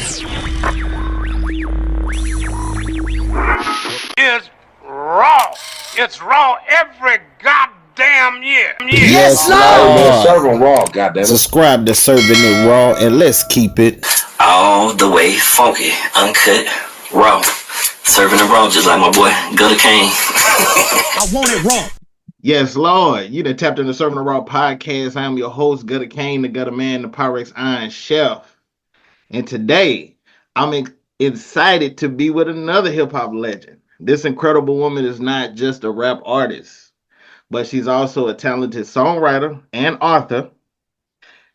Is raw. It's raw every goddamn year. Yes, Lord. CIRV'N RAW, goddamn. Subscribe to Serving It Raw and let's keep it all the way funky, uncut, raw. Serving it raw just like my boy Gutter Kane. I want it raw. Yes, Lord. You done tapped into Serving the Raw podcast. I'm your host, Gutter Kane, the Gutter Man, the Pyrex Iron Chef. And today, I'm excited to be with another hip-hop legend. This incredible woman is not just a rap artist, but she's also a talented songwriter and author.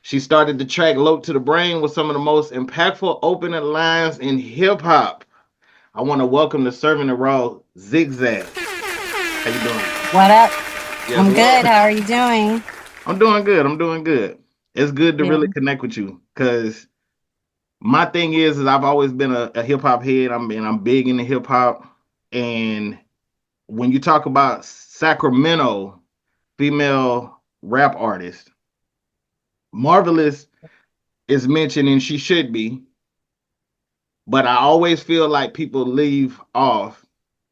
She started the track Locc to the Brain with some of the most impactful opening lines in hip-hop. I want to welcome to Serving the Raw, Zigg Zagg. How you doing? What up? Yes, I'm good. How are you doing? I'm doing good. It's good to really connect with you because my thing is I've always been a hip hop head. I'm big into hip hop, and when you talk about Sacramento female rap artist, Marvelous is mentioned, and she should be. But I always feel like people leave off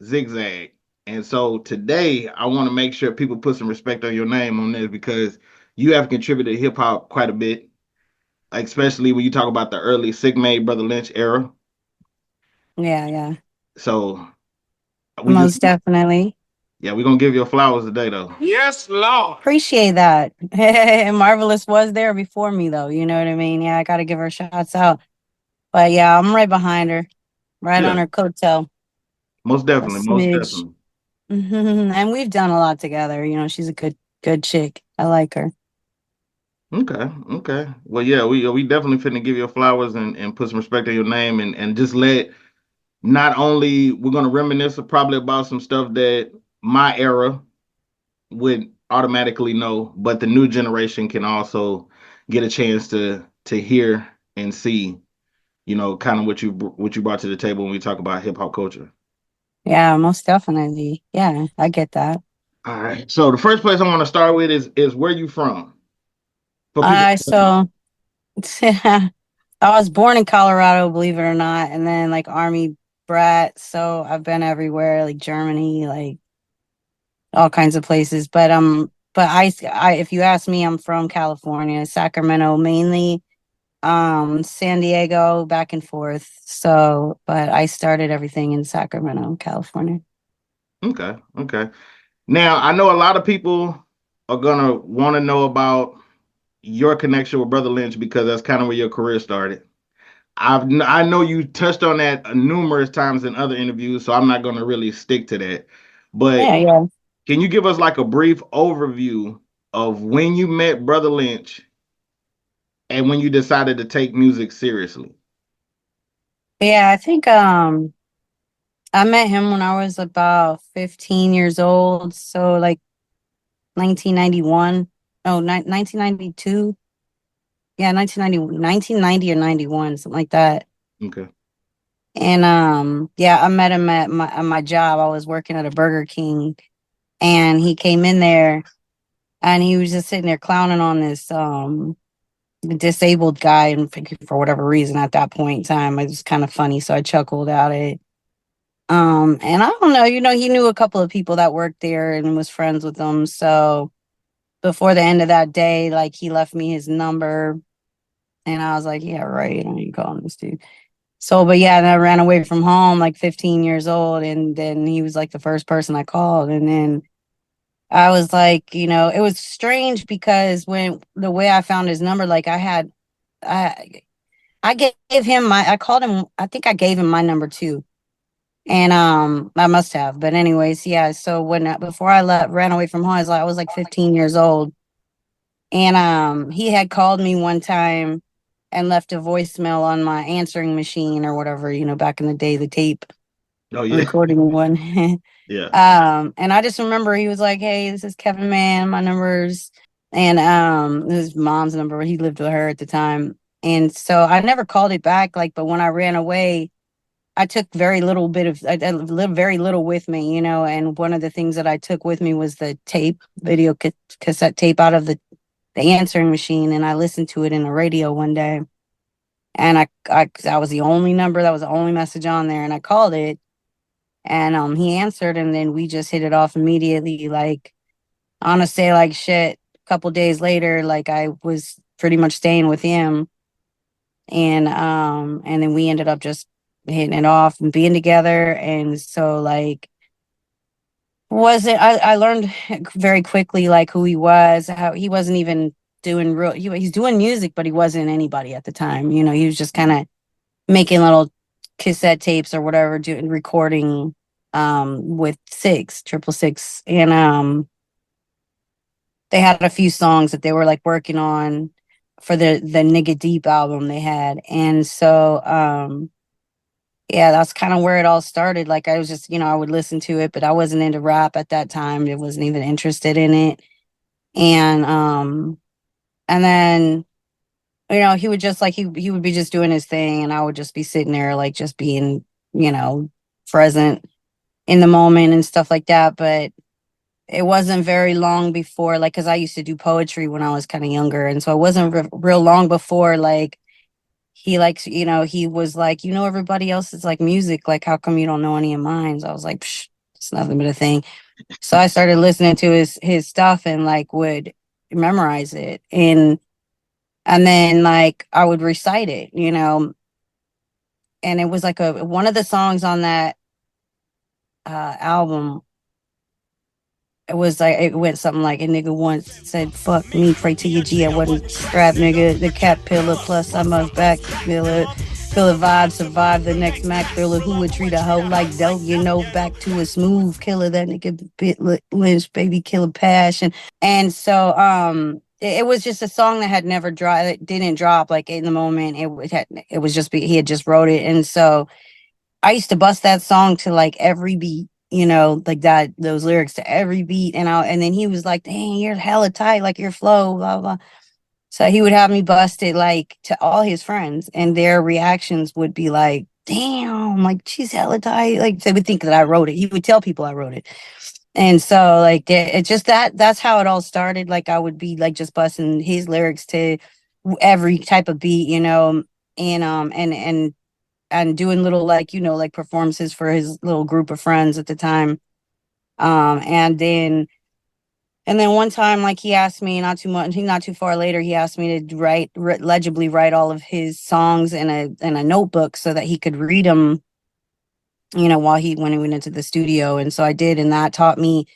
Zigg Zagg. And so today, I want to make sure people put some respect on your name on this because you have contributed to hip hop quite a bit, especially when you talk about the early Sigmade, Brotha Lynch era. Yeah. So most definitely. Yeah, we're gonna give you flowers today, though. Yes, Lord. Appreciate that. Marvelous was there before me, though. You know what I mean? Yeah, I got to give her shots out. But yeah, I'm right behind her, on her coattail. Most definitely. And we've done a lot together. You know, she's a good chick. I like her. Okay. Well, yeah, we definitely finna give you flowers and put some respect on your name and just let, not only we're gonna reminisce probably about some stuff that my era would automatically know, but the new generation can also get a chance to hear and see, you know, kind of what you brought to the table when we talk about hip hop culture. Yeah, most definitely. Yeah, I get that. All right. So the first place I want to start with is where you from? So I was born in Colorado, believe it or not, and then like Army brat. So I've been everywhere, like Germany, like all kinds of places. But I if you ask me, I'm from California, Sacramento mainly. San Diego, back and forth. So, but I started everything in Sacramento, California. Okay. Now, I know a lot of people are gonna want to know about your connection with Brotha Lynch because that's kind of where your career started. I know you touched on that numerous times in other interviews, so I'm not gonna really stick to that. But yeah. Can you give us like a brief overview of when you met Brotha Lynch and when you decided to take music seriously? Yeah, I think I met him when I was about 15 years old. So like 1991. No, 1992. Yeah, 1990 or 91, something like that. Okay. And I met him at my job. I was working at a Burger King, and he came in there, and he was just sitting there clowning on this disabled guy, and for whatever reason at that point in time, it was kind of funny, so I chuckled at it. And I don't know, he knew a couple of people that worked there and was friends with them. So before the end of that day, like, he left me his number, and I was like, yeah, right, I ain't calling this dude. So, but yeah, and I ran away from home like 15 years old, and then he was like the first person I called. And then I was like, it was strange because when the way I found his number, like I gave him I called him, I think I gave him my number too. And I must have. But anyways, yeah, so before I ran away from home, I was like 15 years old. And he had called me one time and left a voicemail on my answering machine or whatever, back in the day, the tape recording one. Yeah. And I just remember he was like, hey, this is Kevin, man, my number's, and his mom's number, he lived with her at the time. And so I never called it back, but when I ran away, I took very little with me, and one of the things that I took with me was the video cassette tape out of the answering machine, and I listened to it in the radio one day. And that was the only number, that was the only message on there, and I called it, and he answered, and then we just hit it off immediately. Like, I want to say, like, shit, a couple days later, like, I was pretty much staying with him, and then we ended up just hitting it off and being together. And so, like, I learned very quickly, like, who he was, how he wasn't even doing he's doing music, but he wasn't anybody at the time. You know, he was just kind of making little cassette tapes or whatever, doing recording with Triple Six, and they had a few songs that they were like working on for the Nigga Deep album they had. And so yeah, that's kind of where it all started. Like, I was just, I would listen to it, but I wasn't into rap at that time. I wasn't even interested in it. And then, he would just like, he would be just doing his thing, and I would just be sitting there, like, just being, present in the moment and stuff like that. But it wasn't very long before, like, because I used to do poetry when I was kind of younger, and so it wasn't real long before, like, he likes, he was like, everybody else is like music, like, how come you don't know any of mine? So I was like, psh, it's nothing but a thing. So I started listening to his stuff, and like would memorize it, and then like I would recite it, and it was like one of the songs on that album. It was like, it went something like, a nigga once said, fuck me, pray to your G, I wasn't strapped, nigga. The cat pillar, plus I must back pillar. Feel the vibe, survive the next Mac thriller. Who would treat a hoe like dope? Back to a smooth killer. That nigga bit Lynch, baby killer passion. And so it was just a song that had never dropped. It didn't drop like in the moment. It was just, he had just wrote it. And so I used to bust that song to like every beat, like that, those lyrics to every beat. And then he was like, dang, you're hella tight, like your flow, blah, blah. So he would have me bust it like to all his friends, and their reactions would be like, damn, like, she's hella tight. Like, they would think that I wrote it. He would tell people I wrote it. And so like it just, that's how it all started. Like, I would be like just busting his lyrics to every type of beat, and doing little, like, like performances for his little group of friends at the time. And then one time, like, he asked me, not too far later, he asked me to legibly write all of his songs in a notebook so that he could read them, when he went into the studio. And so I did, and that taught me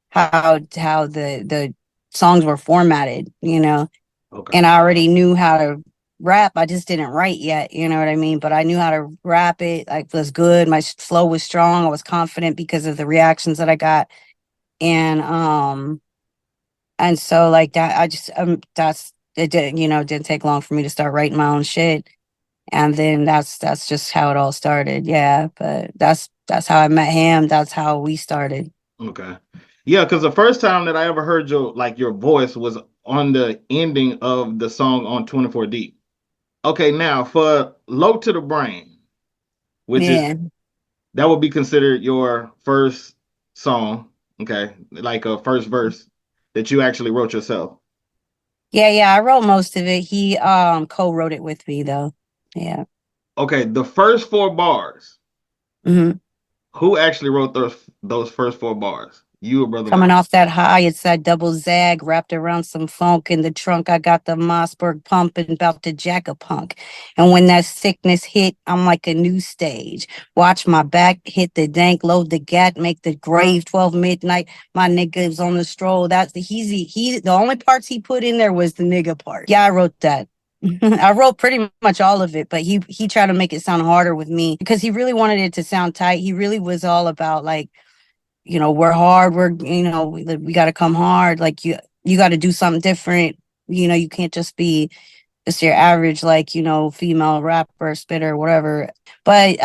how the songs were formatted, Okay. and I already knew how to rap. I just didn't write yet, you know what I mean? But I knew how to rap it. Like, it was good. My flow was strong. I was confident because of the reactions that I got. And so like that, I just it didn't take long for me to start writing my own shit. And then that's just how it all started. Yeah, but that's how I met him. That's how we started. Okay. Yeah, because the first time that I ever heard your voice was on the ending of the song on 24 Deep. Okay, now for Low to the Brain, which is, Yeah. that would be considered your first song, okay, like a first verse that you actually wrote yourself. Yeah, I wrote most of it. He co-wrote it with me though. Yeah. Okay, the first four bars, Hmm. who actually wrote those first four bars? You or Brotha Coming Lynch? off that high, it's that double zag wrapped around some funk in the trunk. I got the Mossberg pumping, about to jack a punk. And when that sickness hit, I'm like a new stage. Watch my back hit the dank, load the gat, make the grave 12 midnight. My nigga's on the stroll. That's the only parts he put in there was the nigga part. Yeah, I wrote that. I wrote pretty much all of it, but he tried to make it sound harder with me because he really wanted it to sound tight. He really was all about like, we're hard, we got to come hard, like you got to do something different, you can't just be just your average, like, female rapper, spitter, whatever. But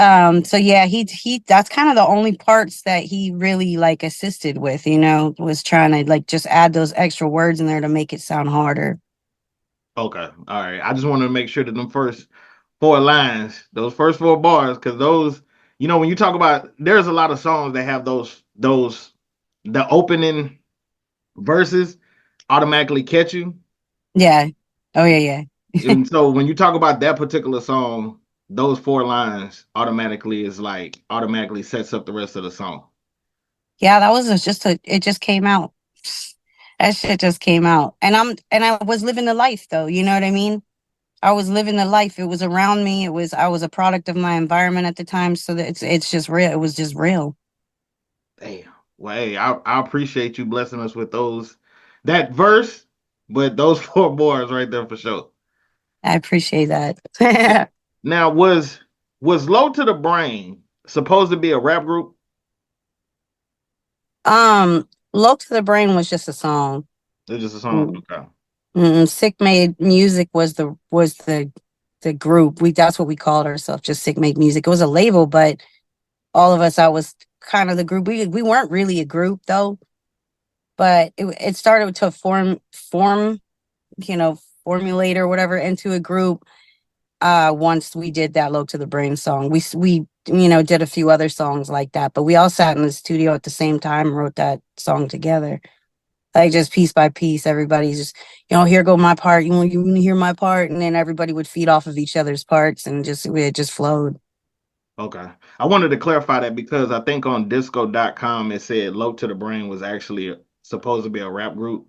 so yeah, he that's kind of the only parts that he really like assisted with, was trying to like just add those extra words in there to make it sound harder. Okay, all right. I just wanted to make sure that them first four lines, those first four bars, because those, when you talk about, there's a lot of songs that have the opening verses automatically catch you. Yeah. Oh yeah. And so when you talk about that particular song, those 4 lines automatically sets up the rest of the song. Yeah, that was it just came out. That shit just came out. And I was living the life though, you know what I mean? I was living the life. It was around me. I was a product of my environment at the time. So that it's just real. It was just real. Damn. Well, hey, I appreciate you blessing us with that verse, but those 4 bars right there for sure. I appreciate that. Now, was Low to the Brain supposed to be a rap group? Low to the Brain was just a song. It's just a song. Okay. Sick Made Music was the group. That's what we called ourselves, just Sick Made Music. It was a label, but all of us, I was kind of the group. We weren't really a group though, but it started to form, formulate or whatever into a group. Once we did that Low to the Brain song, we did a few other songs like that, but we all sat in the studio at the same time and wrote that song together. Like just piece by piece, everybody's just, here go my part. You want to hear my part, and then everybody would feed off of each other's parts, and it just flowed. Okay. I wanted to clarify that because I think on disco.com it said Low to the Brain was actually supposed to be a rap group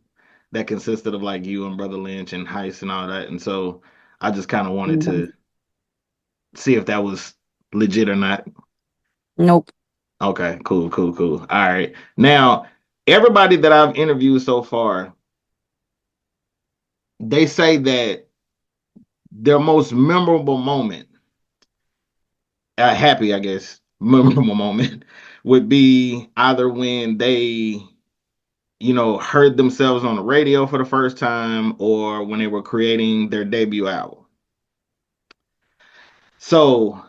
that consisted of like you and Brotha Lynch and Hyst and all that. And so I just kind of wanted to see if that was legit or not. Nope. Okay, cool. All right. Now, everybody that I've interviewed so far, they say that their most memorable moment, happy, I guess, memorable moment would be either when they, heard themselves on the radio for the first time or when they were creating their debut album. So,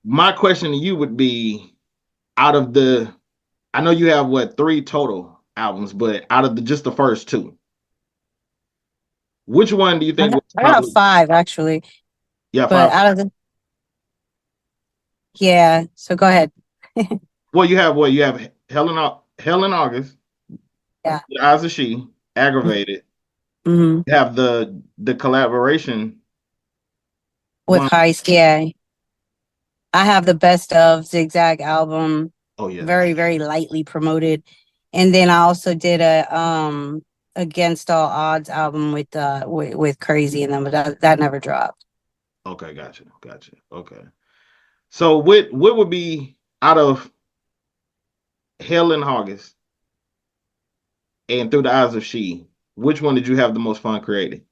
my question to you would be I know you have 3 total albums, but out of just the first 2, which one do you think was I got probably 5 actually, yeah, but 5? out of the So go ahead. Well, you have Hell in August, Yeah. The Eyes of She, Aggravated. Mm-hmm. You have the collaboration With one. Hyst, yeah. I have the Best of Zigg Zagg album. Oh yeah. Very, very lightly promoted. And then I also did a Against All Odds album with Crazy in them, but that never dropped. Okay, gotcha. Okay. So what would be out of Hell in August and Through the Eyes of She, which one did you have the most fun creating?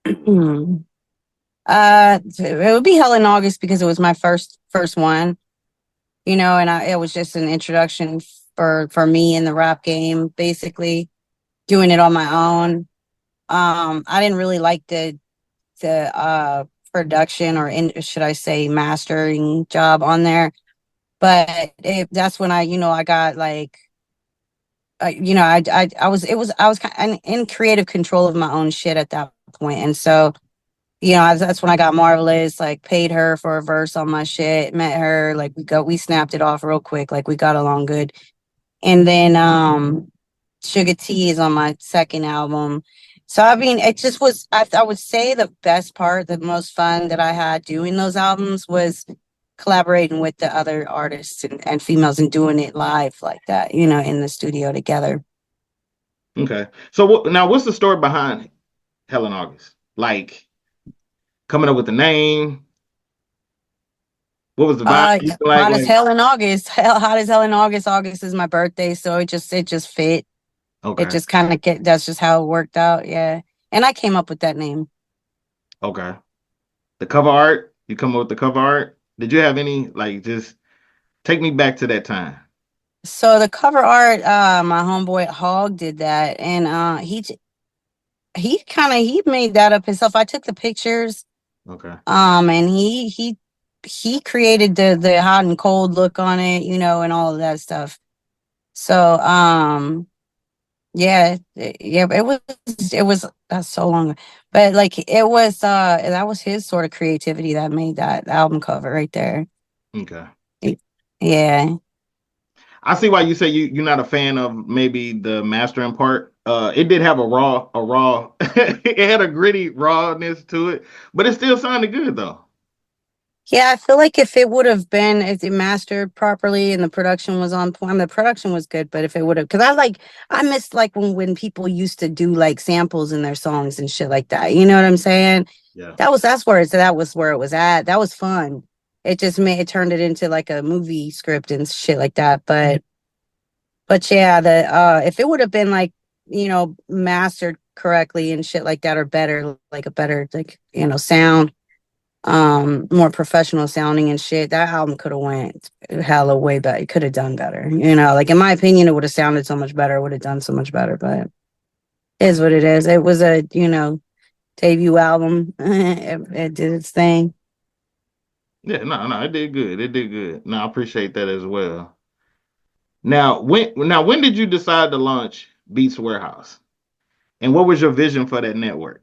It would be Hell in August because it was my first one, and it was just an introduction for me in the rap game, basically doing it on my own. I didn't really like the production should I say mastering job on there, but that's when I got like I was kind of in creative control of my own shit at that point, and so that's when I got Marvelous, like paid her for a verse on my shit, met her, like we snapped it off real quick, like we got along good. And then Sugar T is on my second album. So I mean, it just was, I would say the best part, the most fun that I had doing those albums was collaborating with the other artists and females and doing it live like that, in the studio together. Okay. So now what's the story behind Hell in August? Like coming up with the name? What was the vibe? Hot as hell in August. Hot as hell in August. August is my birthday, so it just fit. Okay. It just kind of that's just how it worked out. Yeah. And I came up with that name. Okay. The cover art, you come up with the cover art. Did you have any, just take me back to that time? So the cover art, my homeboy Hog did that, and he made that up himself. I took the pictures. Okay. And he created the hot and cold look on it, and all of that stuff. So it was that's so long, but like it was that was his sort of creativity that made that album cover right there. Okay. Yeah. I see why you say you're not a fan of maybe the mastering part. It did have a raw. It had a gritty rawness to it, but it still sounded good though. Yeah, I feel like if it would have been, if it mastered properly and the production was on point, I mean, the production was good, but if it would have, because I miss like when people used to do like samples in their songs and shit like that. You know what I'm saying? Yeah. That was where it was at. That was fun. It just it turned it into like a movie script and shit like that. But yeah, the if it would have been like, mastered correctly and shit like that, or better, like a better, like, sound, more professional sounding and shit, that album could have went hella way better. It could have done better, like in my opinion, it would have sounded so much better, would have done so much better. But it is what it is. It was a debut album. It did its thing. Yeah, no, it did good. It did good. No, I appreciate that as well. Now when did you decide to launch Beats Warehouse? And what was your vision for that network?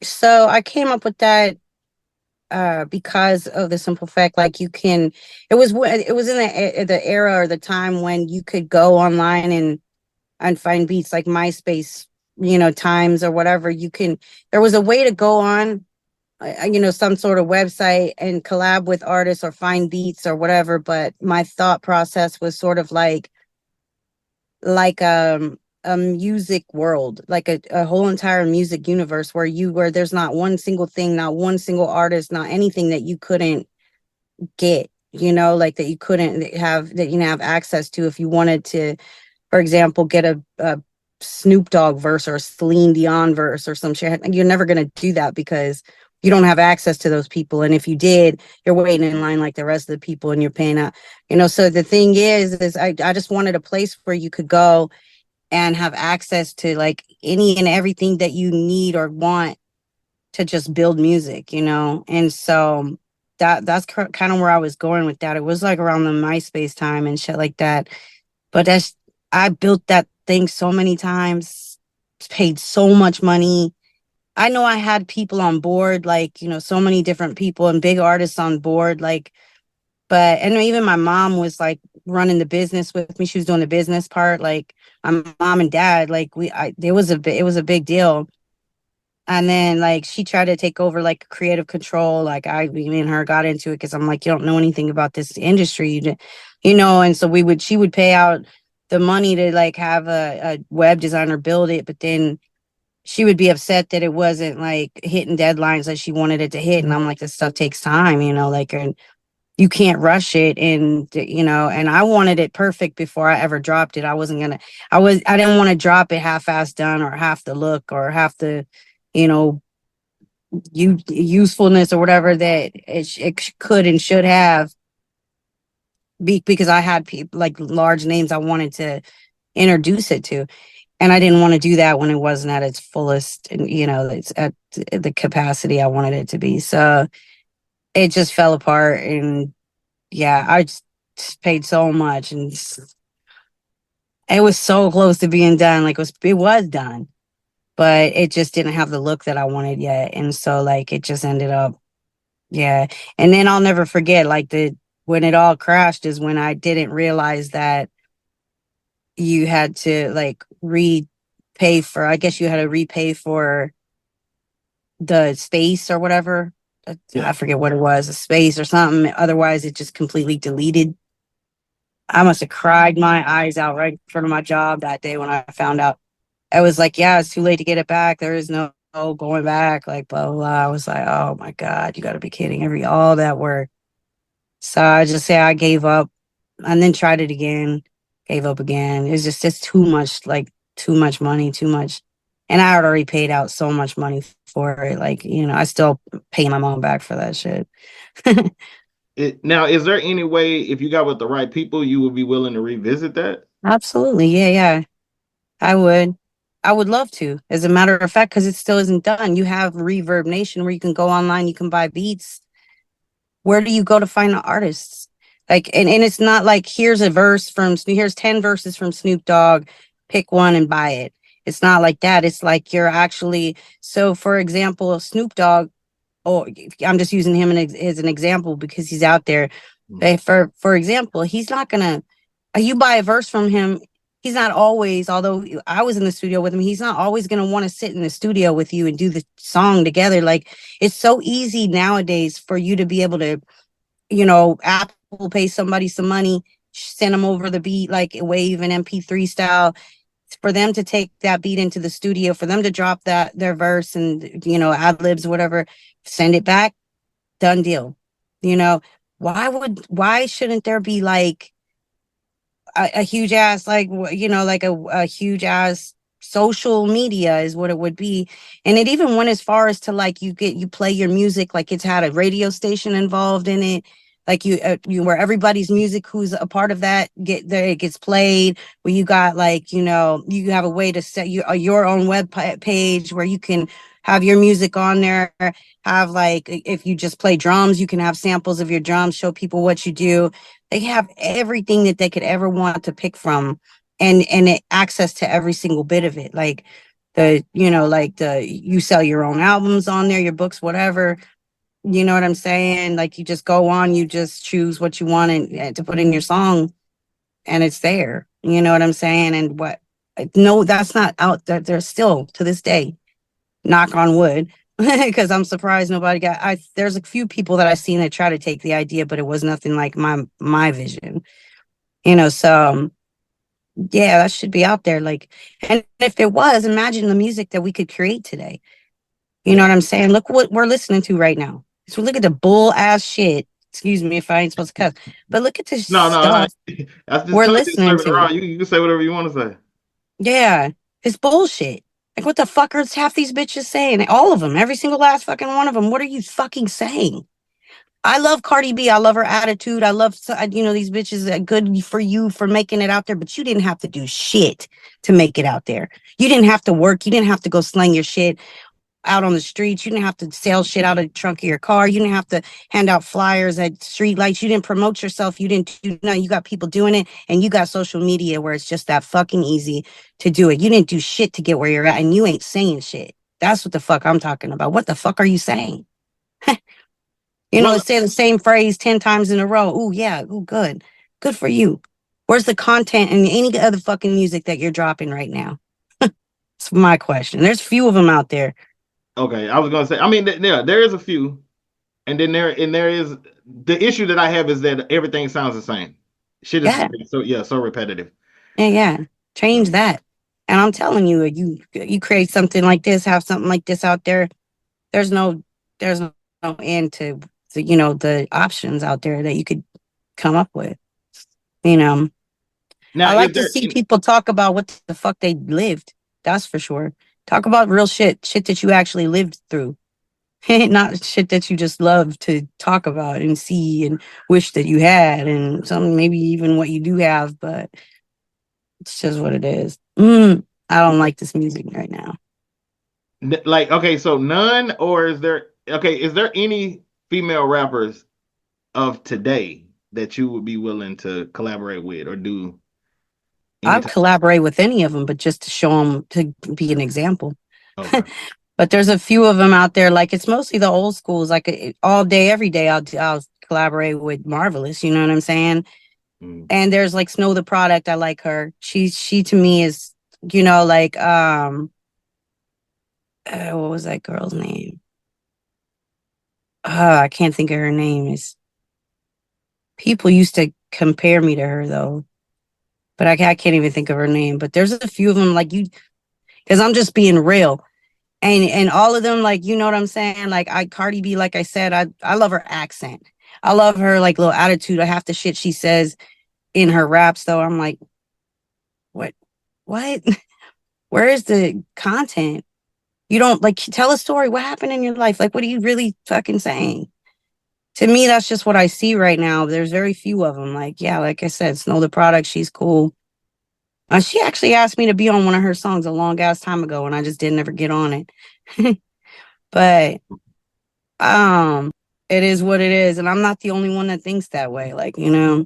So I came up with that because of the simple fact, like, it was in the era or the time when you could go online and find beats, like MySpace, times or whatever. There was a way to go on, some sort of website and collab with artists or find beats or whatever. But my thought process was sort of like a music world, like a whole entire music universe where there's not one single thing, not one single artist, not anything that you couldn't get, like that you couldn't have, that you didn't have access to. If you wanted to, for example, get a Snoop Dogg verse or a Celine Dion verse or some shit, you're never going to do that because you don't have access to those people. And if you did, you're waiting in line like the rest of the people and you're paying out, so the thing is I just wanted a place where you could go and have access to like any and everything that you need or want to just build music, and so that's kind of where I was going with that. It was like around the MySpace time and shit like that. But I built that thing so many times, paid so much money. I know I had people on board, like, so many different people and big artists on board, like, and even my mom was like running the business with me. She was doing the business part. Like my mom and dad, like it was a big deal. And then like she tried to take over like creative control. Like me and her got into it because I'm like, you don't know anything about this industry, and so she would pay out the money to like have a web designer build it, but then she would be upset that it wasn't like hitting deadlines that she wanted it to hit. And I'm like, this stuff takes time, like, and you can't rush it. And, and I wanted it perfect before I ever dropped it. I didn't want to drop it half-assed done or half the look or half the, usefulness or whatever that it could and should have, because I had people like large names I wanted to introduce it to. And I didn't want to do that when it wasn't at its fullest, and it's at the capacity I wanted it to be. So it just fell apart, and yeah, I just paid so much, and it was so close to being done. Like it was done, but it just didn't have the look that I wanted yet, and so like it just ended up, yeah. And then I'll never forget, like when it all crashed is when I didn't realize that you had to like repay for, I guess you had to repay for the space or whatever. I forget what it was, a space or something. Otherwise, it just completely deleted. I must have cried my eyes out right in front of my job that day when I found out. I was like, yeah, it's too late to get it back. There is no going back, like blah, blah, blah. I was like, oh my God, you got to be kidding. All that work. So I just say I gave up and then tried it again, gave up again. It's just too much, like too much money, too much. And I had already paid out so much money for it. Like, I still pay my mom back for that shit. Now, is there any way, if you got with the right people, you would be willing to revisit that? Absolutely. Yeah. I would love to. As a matter of fact, because it still isn't done. You have Reverb Nation where you can go online, you can buy beats. Where do you go to find the artists? Like, and it's not like here's 10 verses from Snoop Dogg, pick one and buy it. It's not like that. It's like you're actually, so for example, Snoop Dogg, I'm just using him as an example because he's out there. For example, he's not gonna, you buy a verse from him, he's not always, although I was in the studio with him, he's not always going to want to sit in the studio with you and do the song together. Like, it's so easy nowadays for you to be able to, Apple pay somebody some money, send them over the beat, like Wave and MP3 style, for them to take that beat into the studio, for them to drop their verse and, ad libs, whatever, send it back, done deal. Why shouldn't there be like a huge ass, like, like a huge ass social media is what it would be. And it even went as far as to like, you play your music, like it's had a radio station involved in it, like you where everybody's music who's a part of that it gets played, where you got like, you have a way to set your own web page where you can have your music on there, have like, if you just play drums, you can have samples of your drums, show people what you do. They have everything that they could ever want to pick from, and access to every single bit of it. Like you sell your own albums on there, your books, whatever. You know what I'm saying? Like, you just go on, you just choose what you want and to put in your song, and it's there. You know what I'm saying? And no, that's not out there. There's still to this day, knock on wood, because I'm surprised nobody there's a few people that I've seen that try to take the idea, but it was nothing like my vision. So yeah, that should be out there. Like, and if there was, imagine the music that we could create today. You know what I'm saying? Look what we're listening to right now. So look at the bull ass shit. Excuse me if I ain't supposed to cuss, but look at this stuff that's just we're listening to. Around. You can say whatever you want to say. Yeah, it's bullshit. Like, what the fuck are half these bitches saying? All of them, every single last fucking one of them. What are you fucking saying? I love Cardi B. I love her attitude. I love, these bitches are good for you for making it out there, but you didn't have to do shit to make it out there. You didn't have to work. You didn't have to go slang your shit out on the streets. You didn't have to sell shit out of the trunk of your car. You didn't have to hand out flyers at street lights. You didn't promote yourself. You didn't do nothing. You got people doing it, and you got social media where it's just that fucking easy to do it. You didn't do shit to get where you're at, and you ain't saying shit. That's what the fuck I'm talking about. What the fuck are you saying? Say the same phrase 10 times in a row. Oh, yeah. Oh, good. Good for you. Where's the content and any other fucking music that you're dropping right now? It's my question. There's few of them out there. Okay, I was gonna say. I mean, there is a few, and then there is the issue that I have is that everything sounds the same. Shit is so repetitive. Yeah. Change that. And I'm telling you, you create something like this, have something like this out there. There's no end to the options out there that you could come up with. Now, I like to see people talk about what the fuck they lived. That's for sure. Talk about real shit that you actually lived through. Not shit that you just love to talk about and see and wish that you had, and some maybe even what you do have, but it's just what it is. I don't like this music right now. Like, okay, so none, or is there any female rappers of today that you would be willing to collaborate with or do? I'd collaborate with any of them, but just to show them, to be an example. Okay. But there's a few of them out there. Like, it's mostly the old schools. Like, all day, every day, I'll collaborate with Marvelous. You know what I'm saying? And there's like Snow the Product. I like her. She to me is, like, what was that girl's name? I can't think of her name. People used to compare me to her though, but I can't even think of her name. But there's a few of them, like, because I'm just being real. And all of them, like, you know what I'm saying? Like, Cardi B, like I said, I love her accent. I love her, like, little attitude. I half the shit she says in her raps, though. I'm like, what? Where is the content? You don't, like, tell a story. What happened in your life? Like, what are you really fucking saying? To me, that's just what I see right now. There's very few of them. Like, yeah, like I said, Snow the Product, she's cool. She actually asked me to be on one of her songs a long ass time ago, and I just didn't ever get on it. But it is what it is, and I'm not the only one that thinks that way. Like, no,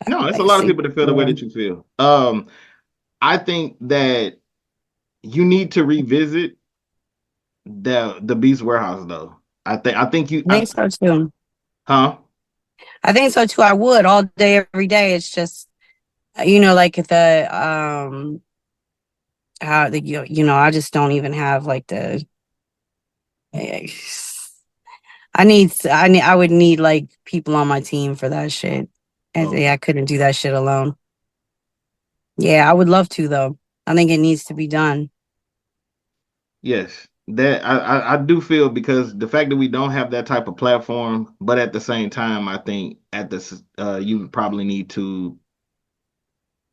it's a lot of people that feel the way that you feel. I think that you need to revisit the Beast Warehouse, though. I think so too. Huh? I think so too. I would all day, every day. It's just You know, like the how the I just don't even have like the. I would need like people on my team for that shit. And Okay. yeah, I couldn't do that shit alone. Yeah, I would love to though. I think it needs to be done. Yes, that I do feel because the fact that we don't have that type of platform, but at the same time, I think you probably need to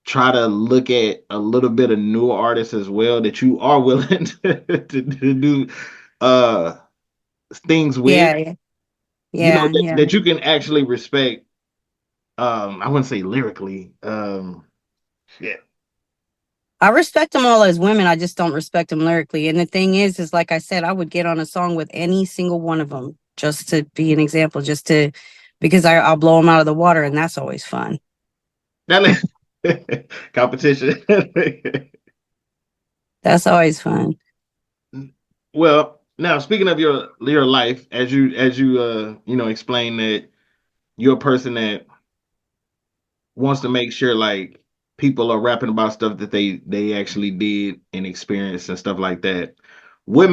try to look at a little bit of newer artists as well that you are willing to do uh things with, Yeah, yeah, you know, yeah, yeah. that you can actually respect. I wouldn't say lyrically. Yeah. I respect them all as women. I just don't respect them lyrically. And the thing is like I said, I would get on a song with any single one of them just to be an example, because I'll blow them out of the water, and that's always fun. That competition. That's always fun. Well, now speaking of your life, as you explain that you're a person that wants to make sure like people are rapping about stuff that they actually did and experienced and stuff like that. What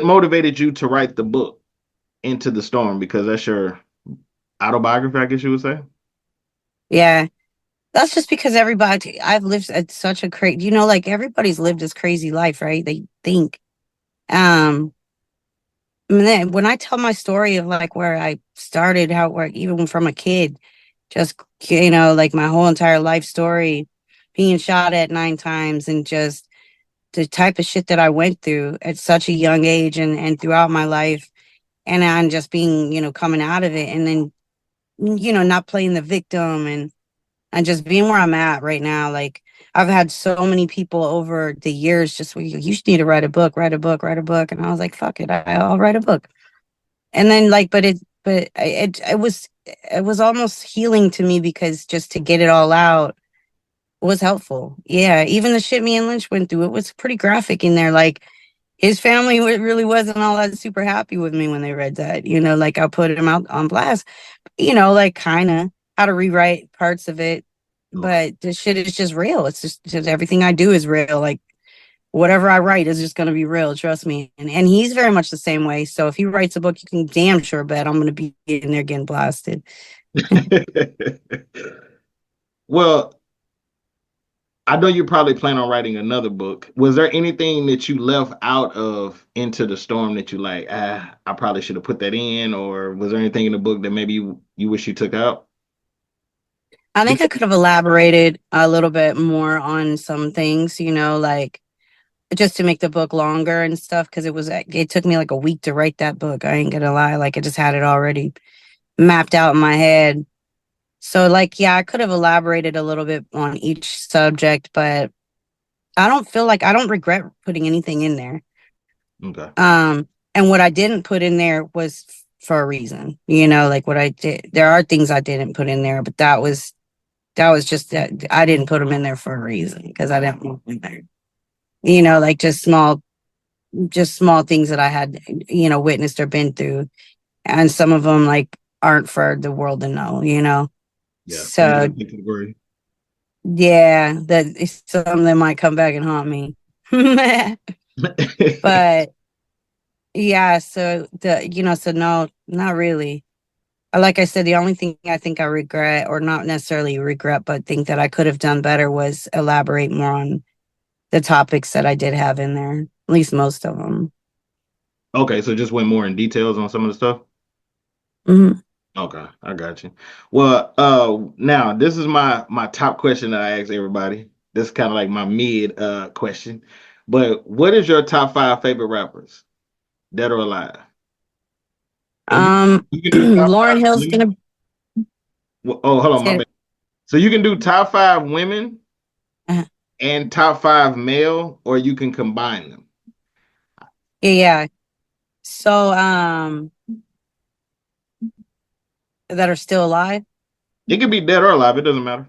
motivated you to write the book Into the Storm? Because that's your autobiography, I guess you would say. Yeah. That's just because I've lived at such a crazy, like everybody's lived this crazy life, right? They think. Um, and then when I tell my story of like where I started, where even from a kid, just, like my whole entire life story, being shot at 9 times and just the type of shit that I went through at such a young age and throughout my life. And I'm just being, coming out of it and then, not playing the victim and just being where I'm at right now. Like I've had so many people over the years just you should need to write a book, write a book, write a book. And I was like, fuck it, I'll write a book. And then like, it was almost healing to me because just to get it all out was helpful. Yeah. Even the shit me and Lynch went through, it was pretty graphic in there. Like his family really wasn't all that super happy with me when they read that, like I put him out on blast, like kind of how to rewrite parts of it. Okay. But this shit is just real. It's just everything I do is real. Like whatever I write is just going to be real. Trust me. And he's very much the same way. So if he writes a book, you can damn sure bet I'm going to be in there getting blasted. Well, I know you probably plan on writing another book. Was there anything that you left out of Into the Storm that you like, I probably should have put that in, or was there anything in the book that maybe you wish you took out? I think I could have elaborated a little bit more on some things, like just to make the book longer and stuff. Cause it took me like a week to write that book. I ain't gonna lie. Like I just had it already mapped out in my head. So like, yeah, I could have elaborated a little bit on each subject, but I don't regret putting anything in there. Okay. And what I didn't put in there was for a reason, like what I did. There are things I didn't put in there, but that was just that I didn't put them in there for a reason because I didn't want them there. Like just small things that I had, witnessed or been through, and some of them like aren't for the world to know. Yeah. So Agree. yeah, some of them might come back and haunt me. But yeah, so no, not really. Like I said, the only thing I think I regret, or not necessarily regret, but think that I could have done better was elaborate more on the topics that I did have in there, at least most of them. Okay, so just went more in details on some of the stuff. Hmm. Okay, I got you. Well, now this is my top question that I ask everybody. This is kind of like my mid question. But what is your top five favorite rappers, dead or alive? And you can do top Lauren five Hill's women. gonna Well, oh, hold on, my say, bad. So you can do top five women uh, and top five male, or you can combine them. yeah. So, that are still alive. It could be dead or alive. It doesn't matter.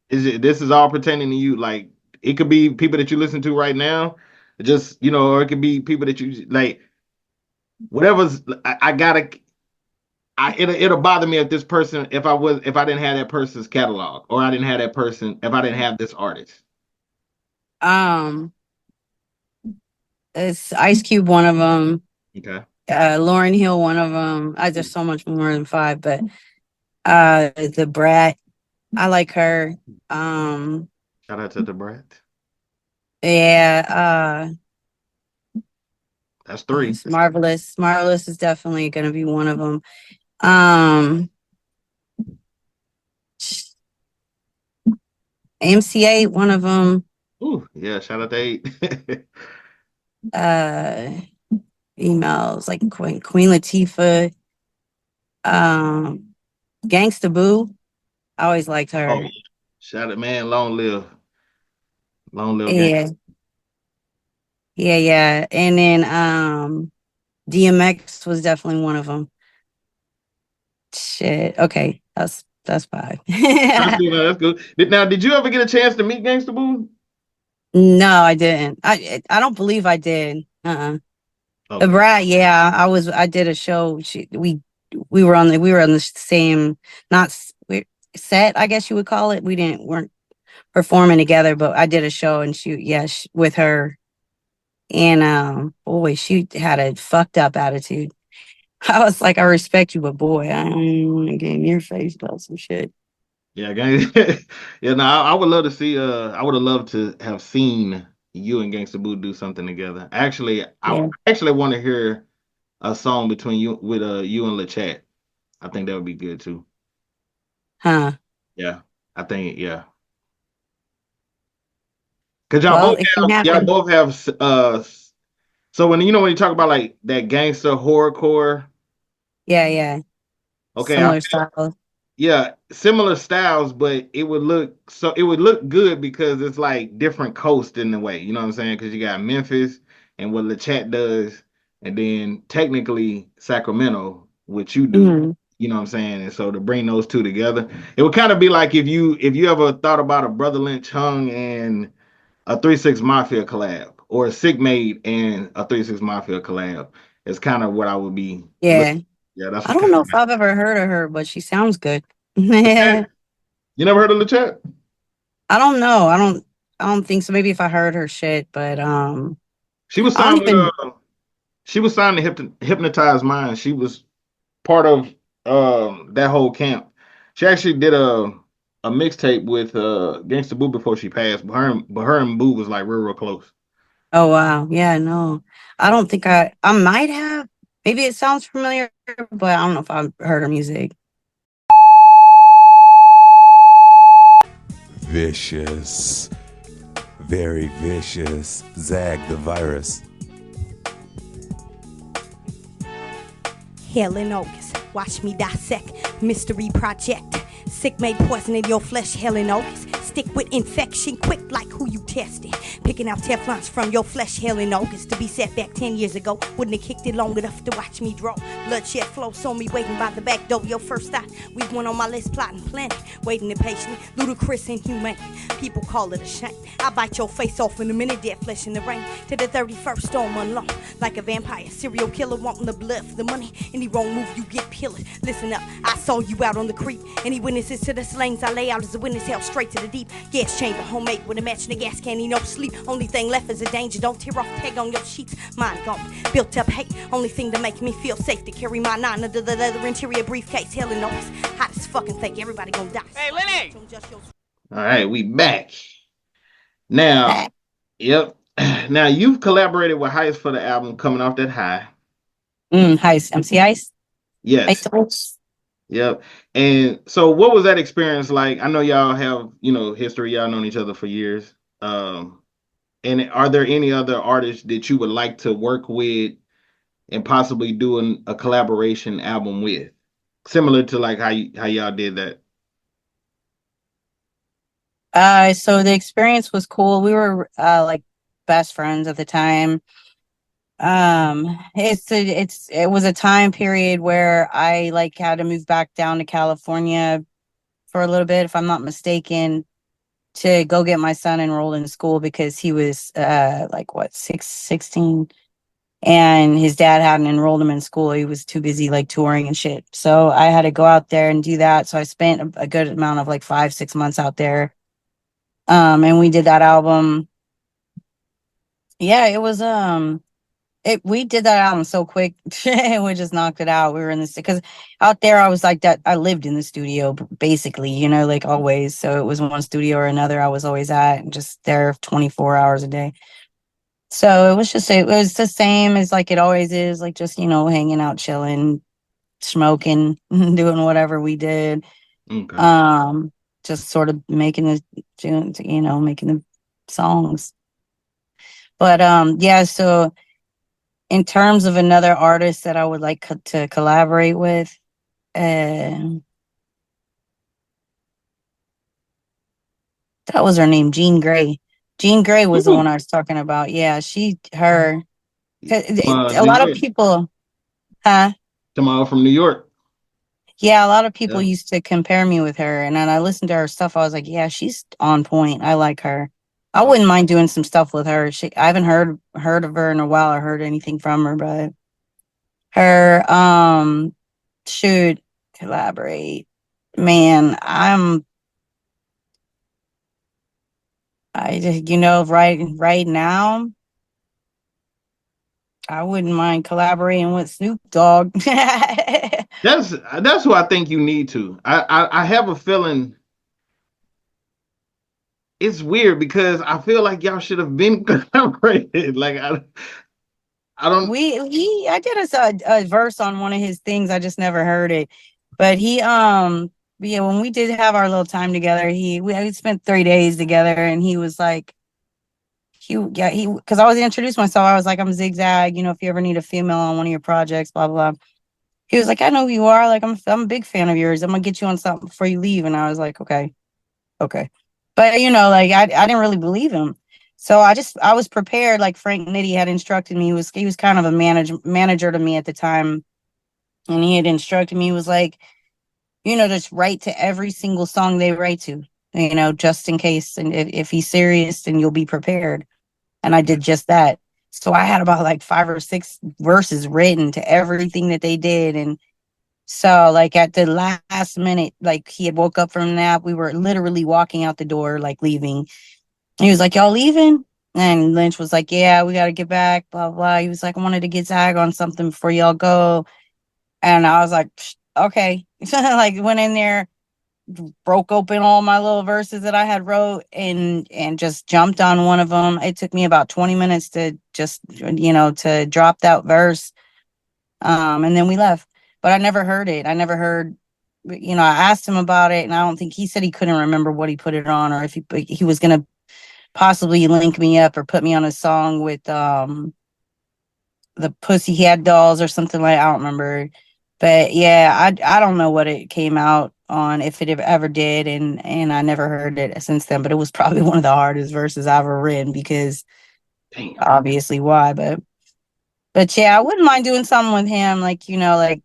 This is all pertaining to you. Like it could be people that you listen to right now, just or it could be people that you like. Whatever's. I gotta. it'll bother me if if I didn't have that person's catalog, or I didn't have that person, if I didn't have this artist. Um, it's Ice Cube, one of them. Okay. Lauryn Hill, one of them. There's so much more than 5, but the Brat, I like her. Shout out to the Brat. Yeah. That's 3. It's Marvelous. Marvelous is definitely gonna be one of them. MC8, one of them. Ooh, yeah. Shout out to 8. Emails like Queen Latifah. Gangsta Boo. I always liked her. Oh, shout out, man. Long live. Yeah. Gangsta. Yeah. And then DMX was definitely one of them. Shit. Okay, that's 5. That's good. Now, did you ever get a chance to meet Gangsta Boo? No, I didn't. I don't believe I did. Okay. The Brat, yeah, I did a show. We were on the same set, I guess you would call it. Weren't performing together, but I did a show and with her. And boy, she had a fucked up attitude. I was like, I respect you, but boy, I don't want to get in your face about some shit. Yeah, gang. Yeah, no, I would love to see. I would have loved to have seen you and Gangsta Boo do something together. Actually, I actually want to hear a song between you and Locc. I think that would be good too. Huh? Yeah, I think because y'all both have So when you talk about like that gangster horrorcore. Yeah. Okay, similar style. Yeah, similar styles, but it would look good because it's like different coast in a way. You know what I'm saying? Because you got Memphis and what LeChat does, and then technically Sacramento, what you do. Mm-hmm. You know what I'm saying? And so to bring those two together, it would kind of be like if you ever thought about a Brotha Lynch Hung and a 3-6 Mafia collab, or a Sick Made and a 3-6 Mafia collab. It's kind of what I would be. Yeah. Yeah, that's. I don't know if I've ever heard of her, but she sounds good. You never heard of LeChat? I don't know. I don't think so. Maybe if I heard her shit, but she was signed to Hypnotize Mind. She was part of that whole camp. She actually did a mixtape with Gangsta Boo before she passed. But her and Boo was like real close. Oh wow. Yeah, no. I don't think I might have. Maybe it sounds familiar, but I don't know if I've heard her music. Vicious. Very vicious. Zagg the virus. Hell in August, watch me dissect. Mystery project. Sick made poison in your flesh, hell in August. Stick with infection, quick like who you tested. Picking out Teflons from your flesh, hell in August. To be set back 10 years ago, wouldn't have kicked it long enough to watch me draw. Bloodshed flow, saw me waiting by the back door. Your first thought, week one on my list, plotting, planning. Waiting impatiently, ludicrous and humane. People call it a shame. I bite your face off in a minute, dead flesh in the rain. To the 31st storm alone, like a vampire, serial killer wanting the blood for the money. Any wrong move, you get pillared. Listen up, I saw you out on the creek. Any witnesses to the slayings I lay out as a witness held straight to the deep. Gas chamber, homemade with a match and a gas can, no sleep. Only thing left is a danger, don't tear off tag on your sheets. Mine gone, built up hate. Only thing to make me feel safe to carry my 9 under the leather interior briefcase. Hell in August, hot as fucking think everybody gonna die. Hey, Lenny! All right, we back. Now, yep. Now you've collaborated with Hyst for the album Comin Off That High. Hyst, MC Hyst? Yes. Yep. And so what was that experience like? I know y'all have, history, y'all known each other for years. And are there any other artists that you would like to work with and possibly doing a collaboration album with? Similar to like how y'all did that. So the experience was cool. We were like best friends at the time. It was a time period where I like had to move back down to California for a little bit, if I'm not mistaken, to go get my son enrolled in school because he was 16. and his dad hadn't enrolled him in school. He was too busy like touring and shit. So I had to go out there and do that. So I spent a good amount of like 5-6 months out there. And we did that album. Yeah, it was we did that album so quick. We just knocked it out. We were in the because out there I was like that. I lived in the studio basically, you know, like always. So it was one studio or another I was always at, and just there 24 hours a day. So it was the same as like it always is, like just, you know, hanging out, chilling, smoking, doing whatever we did. Okay. Just sort of making the songs. But yeah, so in terms of another artist that I would like to collaborate with, that was her name, Jean Grey. Jean Grey was the one I was talking about. Yeah, her. A lot of people, huh? Tomorrow from New York. Yeah, a lot of people used to compare me with her, and then I listened to her stuff. I was like, yeah, she's on point. I like her. I wouldn't mind doing some stuff with her. I haven't heard of her in a while or heard anything from her, but her should collaborate. Man, right now I wouldn't mind collaborating with Snoop Dogg. That's who I think you need to. I have a feeling it's weird because I feel like y'all should have been collaborated. Like I don't. I did a verse on one of his things. I just never heard it. But yeah, when we did have our little time together, we spent 3 days together, and he was like, because I was introduced myself. I was like, I'm Zigg Zagg. You know, if you ever need a female on one of your projects, blah blah. He was like, I know who you are. Like, I'm a big fan of yours. I'm gonna get you on something before you leave. And I was like, okay. But you know, like I didn't really believe him. So I was prepared. Like Frank Nitti had instructed me. He was kind of a manager to me at the time. And he had instructed me, he was like, you know, just write to every single song they write to, you know, just in case. And if he's serious, then you'll be prepared. And I did just that. So I had about like 5 or 6 verses written to everything that they did. And so like at the last minute, like he had woke up from a nap. We were literally walking out the door, like leaving. He was like, y'all leaving? And Lynch was like, yeah, we got to get back, blah, blah. He was like, I wanted to get Zagg on something before y'all go. And I was like, okay. Like went in there, broke open all my little verses that I had wrote and just jumped on one of them. It took me about 20 minutes to just, you know, to drop that verse. And then we left. But I never heard it. I never heard, you know, I asked him about it, and I don't think he said he couldn't remember what he put it on, or if he was going to possibly link me up or put me on a song with the Pussycat Dolls or something like, I don't remember. But yeah, I don't know what it came out on, if it ever did, and I never heard it since then. But it was probably one of the hardest verses I've ever written, because obviously why. But yeah, I wouldn't mind doing something with him, like, you know, like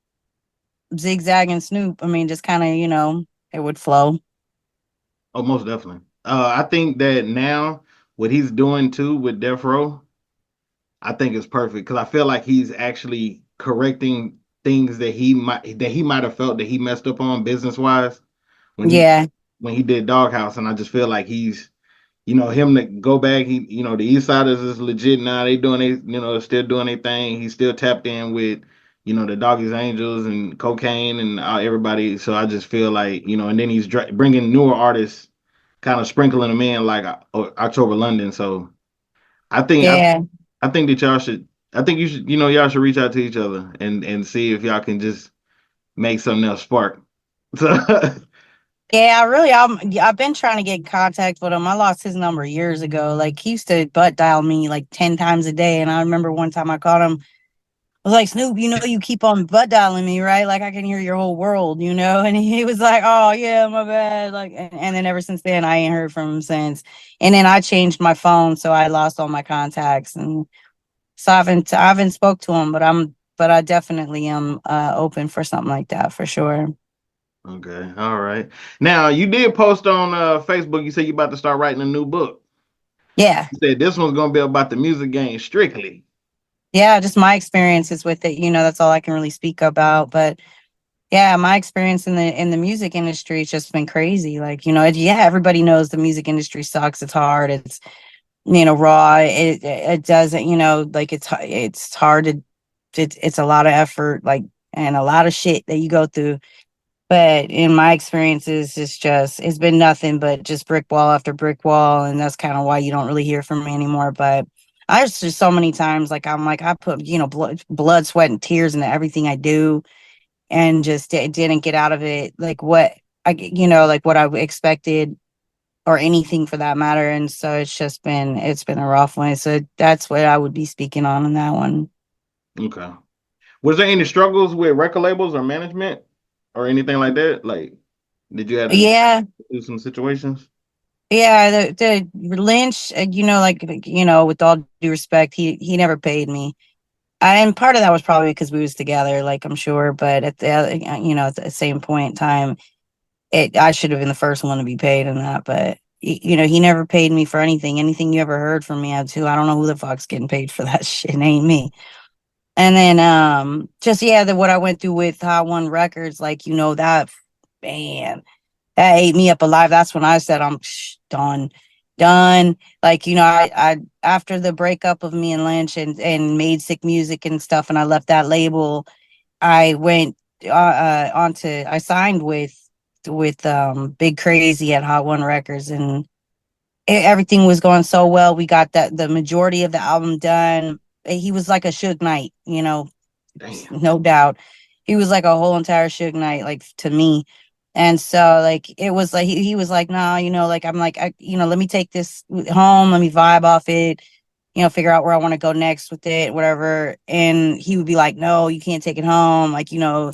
Zigg Zagg and Snoop. I mean, just kind of, you know, it would flow. Oh, most definitely. I think that now what he's doing too with Death Row, I think is perfect because I feel like he's actually correcting things that he might have felt that he messed up on business wise when Yeah. he did Doghouse, and I just feel like he's, you know, him to go back. He, you know, the East Siders is legit now. They doing you know, still doing their thing. He's still tapped in with, you know, the Doggy's Angels and Cocaine and everybody. So I just feel like, you know, and then he's bringing newer artists, kind of sprinkling them in like October London. So I think Yeah. I think that y'all should. I think you should. You know, y'all should reach out to each other and see if y'all can just make something else spark. So, Yeah, I've been trying to get in contact with him. I lost his number years ago. Like, he used to butt dial me like 10 times a day. And I remember one time I called him. I was like, Snoop, you know, you keep on butt dialing me, right? Like, I can hear your whole world, you know? And he was like, oh, yeah, my bad. Like, and then ever since then, I ain't heard from him since. And then I changed my phone, so I lost all my contacts. And so I haven't spoke to him, but I definitely am open for something like that for sure. okay, all right. Now you did post on Facebook. You said you about to start writing a new book. Yeah. You said this one's gonna be about the music game strictly. Yeah, just my experiences with it. That's all I can really speak about. But yeah, my experience in the music industry has just been crazy. Like, yeah, everybody knows the music industry sucks. It's hard. It's raw. It doesn't, like it's hard to it's a lot of effort, like, and a lot of shit that you go through. But in my experiences, it's been nothing but just brick wall after brick wall. And that's kind of why you don't really hear from me anymore. But I just so many times, like, I put, blood, sweat, and tears into everything I do, and just didn't get out of it like like what I expected, or anything for that matter. And so it's been a rough one. So that's what I would be speaking on in that one. Okay. Was there any struggles with record labels or management or anything like that? Like, did you have to Yeah. do some situations? Yeah, the Lynch, with all due respect, he never paid me. And part of that was probably because we was together, like, I'm sure. But at the at the same point in time, I should have been the first one to be paid in that. But he never paid me for anything. Anything you ever heard from me, I don't know who the fuck's getting paid for that shit. It ain't me. And then just what I went through with Hot One Records, like, that, man, that ate me up alive. That's when I said I'm done. Like, I after the breakup of me and Lynch, and made Sick Music and stuff, and I left that label, I went I signed with Big Crazy at Hot One Records, and everything was going so well. We got the majority of the album done. He was like a Suge Knight, Damn. no doubt. He was like a whole entire Suge Knight, like, to me. And so, like, it was like he was like, nah, like, I'm like, let me take this home, let me vibe off it, figure out where I want to go next with it, whatever. And he would be like, no, you can't take it home, like, yeah,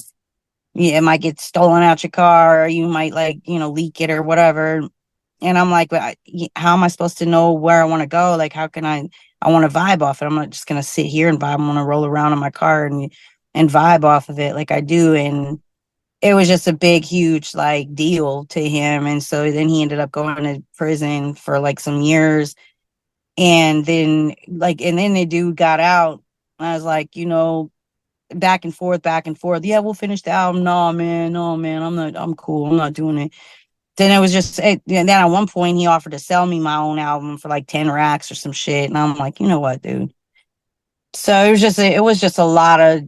it might get stolen out your car, or you might, like, leak it or whatever. And I'm like, but how am I supposed to know where I want to go? Like, how can I want to vibe off it. I'm not just going to sit here and vibe. I'm going to roll around in my car and vibe off of it like I do. And it was just a big, huge, like, deal to him. And so then he ended up going to prison for like some years. And then the dude got out. I was like, back and forth, back and forth. Yeah, we'll finish the album. No, man, I'm cool. I'm not doing it. Then it was just, and then at one point he offered to sell me my own album for like 10 racks or some shit. And I'm like, you know what, dude? So it was just a lot of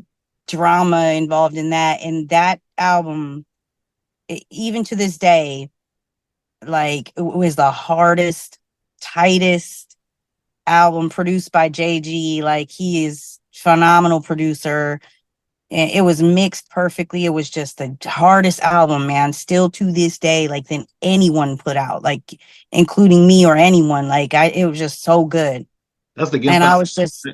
drama involved in that. And that album, even to this day, like, it was the hardest, tightest album produced by JG. Like, he is phenomenal producer. And it was mixed perfectly. It was just the hardest album, man. Still to this day, like, than anyone put out, like, including me or anyone. Like, it was just so good. That's And I was just,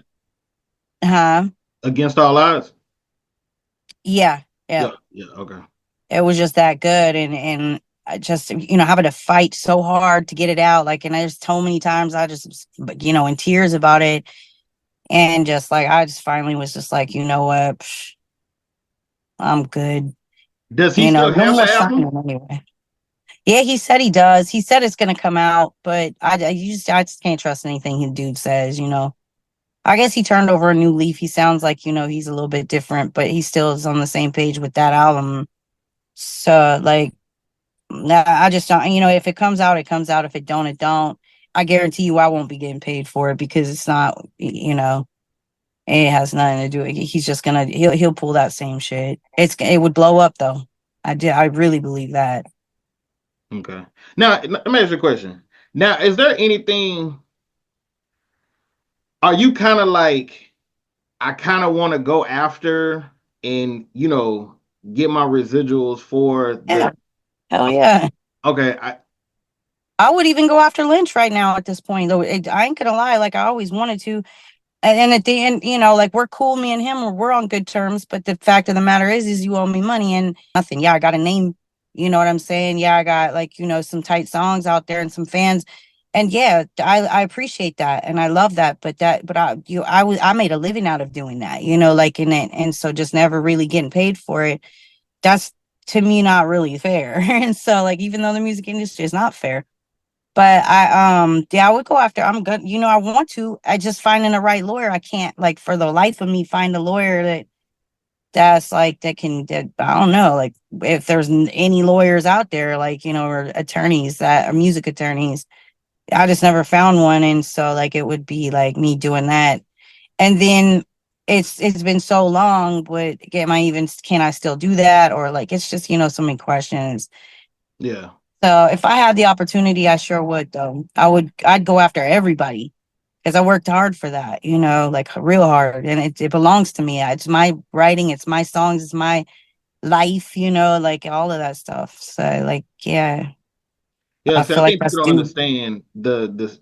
Against All Odds. yeah. Yeah. Okay. It was just that good, and I just, having to fight so hard to get it out, like, and I just so many times I just, in tears about it, and just like I just finally was just like, you know what, I'm good. Does he still have the album? Anyway. Yeah, he said he does. He said it's gonna come out, but I just can't trust anything his dude says. I guess he turned over a new leaf. He sounds like, he's a little bit different, but he still is on the same page with that album. So, like, I just don't, if it comes out, it comes out. If it don't, it don't. I guarantee you I won't be getting paid for it, because it's not, it has nothing to do with it. He's just he'll pull that same shit. It would blow up though. I really believe that. Okay. Now, let me ask you a question. Now, is there anything, are you kind of like, I kind of want to go after and, get my residuals for the. Yeah. Hell yeah. Okay. I would even go after Lynch right now at this point, though. I ain't gonna lie, like, I always wanted to. And at the end, like, we're cool, me and him, we're on good terms. But the fact of the matter is you owe me money and nothing. Yeah, I got a name. You know what I'm saying? Yeah, I got, like, some tight songs out there and some fans. And yeah, I appreciate that and I love that. But I made a living out of doing that, like, and so just never really getting paid for it. That's, to me, not really fair. And so, like, even though the music industry is not fair, But I would go after. I'm good. You know, I want to. I just finding the right lawyer. I can't, like, for the life of me, find a lawyer that's like that I don't know, like, if there's any lawyers out there, like, you know, or attorneys that are music attorneys. I just never found one, and so, like, it would be like me doing that, and then it's been so long. But can I still do that, or, like, it's just, you know, so many questions. Yeah. So if I had the opportunity, I sure would, though. I'd go after everybody because I worked hard for that, you know, like, real hard, and it belongs to me. It's my writing, it's my songs, it's my life, you know, like, all of that stuff. So, like, yeah, Yeah, I see, I feel like think that's people don't due. understand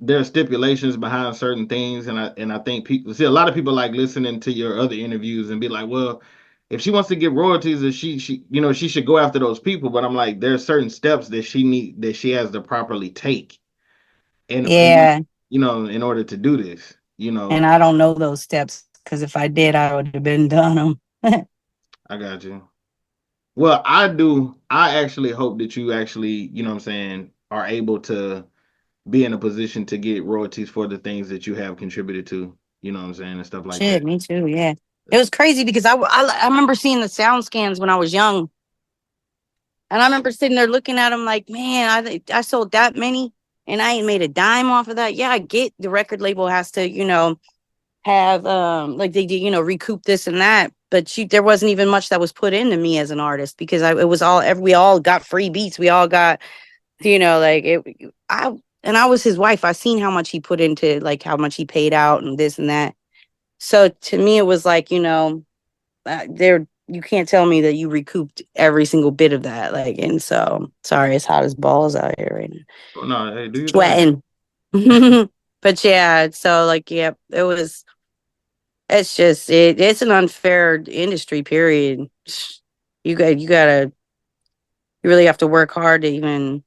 there are stipulations behind certain things, and I think people see a lot of people like listening to your other interviews and be like, well, if she wants to get royalties, if she you know she should go after those people. But I'm like, there are certain steps that she has to properly take, and Yeah, you know, in order to do this, you and know, I don't know those steps because if I did, I would have been done them. I got you. Well, I do. I actually hope that you actually, you know what I'm saying, are able to be in a position to get royalties for the things that you have contributed to, you know what I'm saying, and stuff like that. Shit, me too. Yeah, it was crazy because I remember seeing the sound scans when I was young, and I remember sitting there looking at them like, man, I sold that many, and I ain't made a dime off of that. Yeah, I get the record label has to, you know, have like they did, you know, recoup this and that, but there wasn't even much that was put into me as an artist because it was all we all got free beats, we all got, you know, like, I was his wife. I seen how much he put into, like, how much he paid out and this and that. So to me, it was like, you know, there you can't tell me that you recouped every single bit of that. Like, and so sorry, it's hot as balls out here right now. Oh, no, hey, do your thing. Sweating. But yeah, so, like, yeah, it's just it's an unfair industry, period. You really have to work hard to even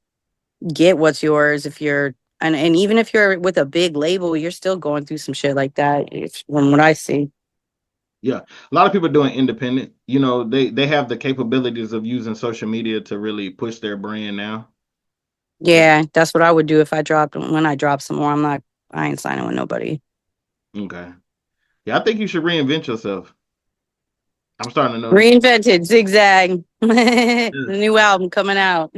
get what's yours. If you're and even if you're with a big label, you're still going through some shit like that, from what I see. Yeah, a lot of people doing independent. You know, they have the capabilities of using social media to really push their brand now. Yeah, that's what I would do if I dropped when I drop some more. I ain't signing with nobody. Okay. Yeah, I think you should reinvent yourself. I'm starting to notice. Reinvented, Zigg Zagg. The Yeah, new album coming out.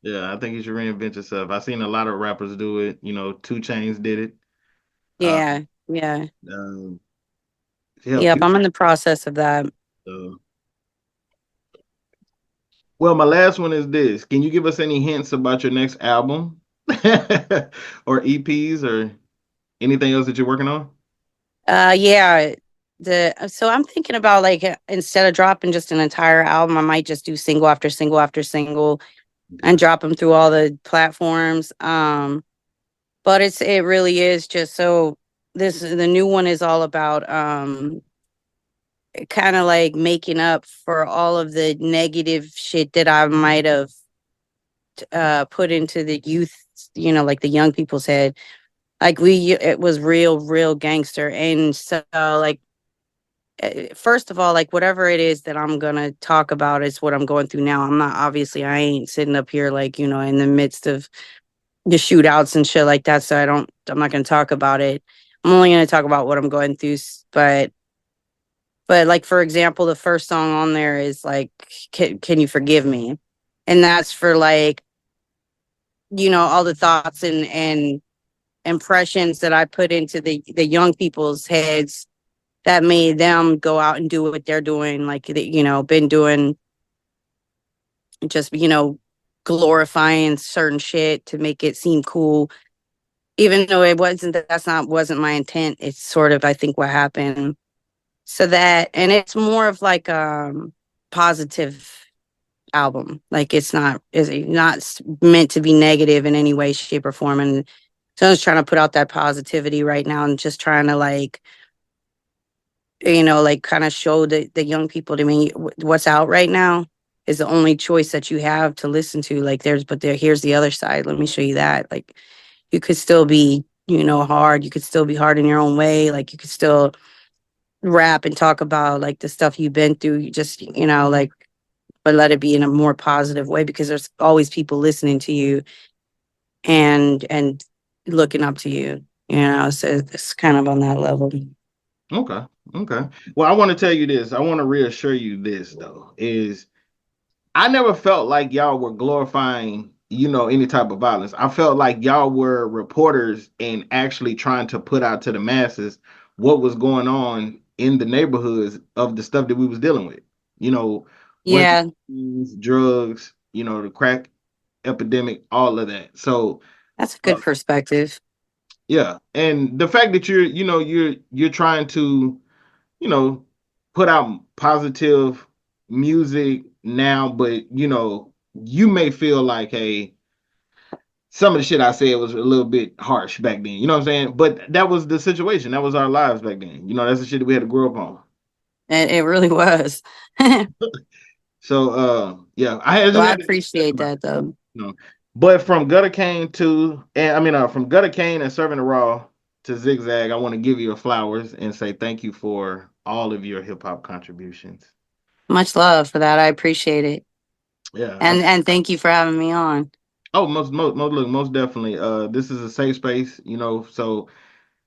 yeah, I think you should reinvent yourself. I've seen a lot of rappers do it. You know, 2 Chainz did it. Uh, Yeah, yeah. um, yeah, Yep, I'm in the process of that. uh, well, my last one is this. Can you give us any hints about your next album or EPs or anything else that you're working on? Yeah. So I'm thinking about, like, instead of dropping just an entire album, I might just do single after single after single and drop them through all the platforms. But it really is just so the new one is all about kind of like making up for all of the negative shit that I might have put into the youth, you know, like the young people's head. Like, it was real gangster, and so, like, first of all, like, whatever it is that I'm gonna talk about is what I'm going through now. I ain't sitting up here, like, you know, in the midst of the shootouts and shit like that. So I'm not gonna talk about it. I'm only gonna talk about what I'm going through. But like, for example, the first song on there is like, can you forgive me? And that's for, like, you know, all the thoughts and impressions that I put into the young people's heads that made them go out and do what they're doing, like, you know, been doing, just, you know, glorifying certain shit to make it seem cool, even though wasn't my intent. It's sort of, I think, what happened. So that, and it's more of like positive album. Like, it's not meant to be negative in any way, shape, or form. And so I was trying to put out that positivity right now, and just trying to, like, you know, like, kind of show the young people to me what's out right now is the only choice that you have to listen to. Like, here's the other side. Let me show you that. Like, you could still be, you know, hard. You could still be hard in your own way. Like, you could still rap and talk about, like, the stuff you've been through. You just, you know, like, but let it be in a more positive way, because there's always people listening to you. and looking up to you. You know, so it's kind of on that level. Okay. Okay. Well, I want to tell you this. I want to reassure you this though, is I never felt like y'all were glorifying, any type of violence. I felt like y'all were reporters and actually trying to put out to the masses what was going on in the neighborhoods of the stuff that we was dealing with. Yeah, Drugs, the crack epidemic, all of that. So that's a good perspective. yeah, and the fact that you're trying to, put out positive music now, but you may feel like, hey, some of the shit I said was a little bit harsh back then. You know what I'm saying? But that was the situation. That was our lives back then. That's the shit that we had to grow up on. And it really was. So yeah, So I appreciate that though. But from Gutter Cane from Gutter Cane and Serving the Raw to Zigg Zagg, I want to give you flowers and say thank you for all of your hip hop contributions. Much love for that. I appreciate it. Yeah. And thank you for having me on. Oh, most definitely. This is a safe space, so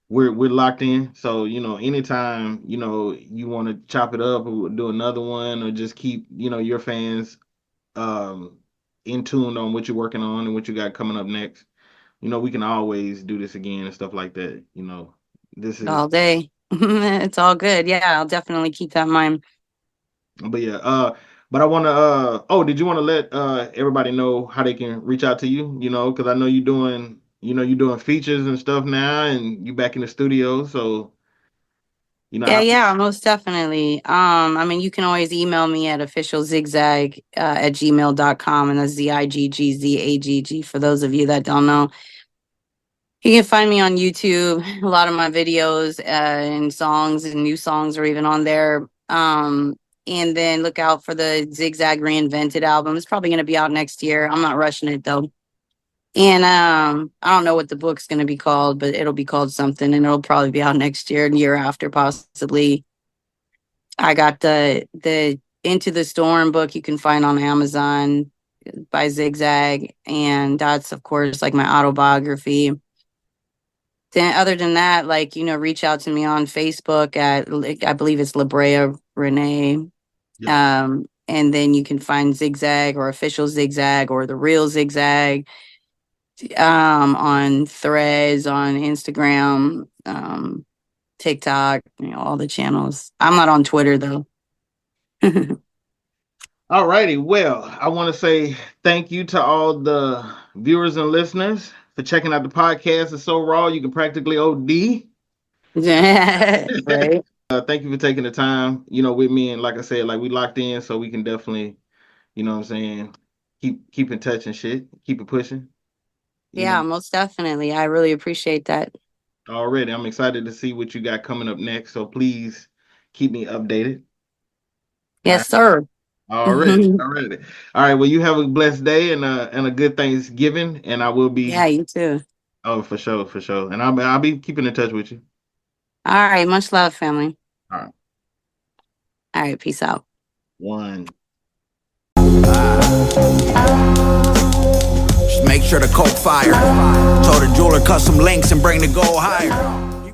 we're locked in. So, anytime, you want to chop it up or do another one or just keep, your fans in tune on what you're working on and what you got coming up next. We can always do this again and stuff like that. This is all day. It's all good. Yeah, I'll definitely keep that in mind. But yeah, but I want to did you want to let everybody know how they can reach out to you, because I know you're doing features and stuff now and you back in the studio, so yeah, most definitely. You can always email me at officialzigzag at gmail.com, and that's ZIGGZAGG for those of you that don't know. You can find me on YouTube. A lot of my videos and songs and new songs are even on there. And then look out for the Zigg Zagg Reinvented album. It's probably going to be out next year. I'm not rushing it though. And I don't know what the book's going to be called, but it'll be called something, and it'll probably be out next year and year after possibly. I got the Into the Storm book you can find on Amazon by Zigg Zagg, and that's of course like my autobiography. Then other than that, reach out to me on Facebook at, I believe it's La Brea Renee. Yeah. And then you can find Zigg Zagg or Official Zigg Zagg or The Real Zigg Zagg on Threads, on Instagram, TikTok, all the channels. I'm not on Twitter though. All righty. Well, I want to say thank you to all the viewers and listeners for checking out the podcast. It's so raw, you can practically OD. Right. Thank you for taking the time, with me. And like I said, we locked in, so we can definitely, what I'm saying, keep in touch and shit, keep it pushing. Yeah, most definitely. I really appreciate that. Already, I'm excited to see what you got coming up next. So please keep me updated. Yes, sir. Already. All right. Well, you have a blessed day and a good Thanksgiving, and I will be. Yeah, you too. Oh, for sure. And I'll be keeping in touch with you. All right. Much love, family. All right. Peace out. One. Just make sure the coke fire. Told the jeweler cut some links and bring the gold higher.